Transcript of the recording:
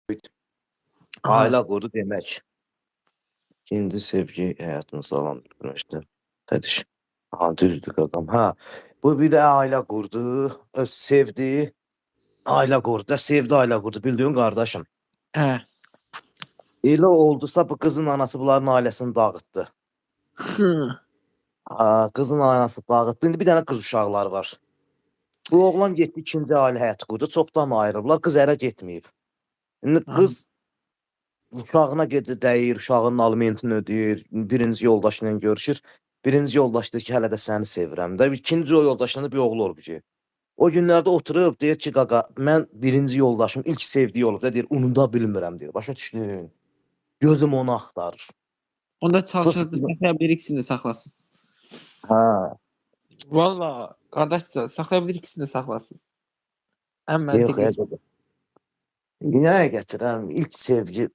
Aha. Ailə qurdu demək. İkinci sevgi həyatını salam etmişdi. Tədiş. Ha, düzdür qaqam. Ha. Bu bir də ailə qurdu, öz sevdi, ailə qurdu, sevdi ailə qurdu, bildiyin qardaşım. Hə. Elə oldusa bu qızın anası bunların ailəsini dağıtdı. Ha, qızın anası dağıtdı. İndi bir dənə qız uşaqları var. Bu oğlan getdi ikinci ailə həyatı qurdu. Çoxdan ayrılıblar. Qız ərə getməyib. İndi qız uşağına gedir, dəyir, uşağının alimentini ödəyir, birinci yoldaşı ilə görüşür. Birinci yoldaş deyir ki, hələ də səni sevirəm də. İkinci o yoldaşla da bir oğlu olub ki. O günlərdə oturub deyir ki, qaqa, mən birinci yoldaşım ilk sevdiyi olub da deyir, unuda bilmirəm deyir. Başa düşdün? Gözüm onu axtarır. Onda çalışır, Fıs- saxlaya bilir ikisini də saxlasın. Hə. Valla, qardaşca, saxlaya bilir ikisini də saxlasın. Ən Yox, məntiqlisi. qaqa. Niyə gətirəm? İlk sevgi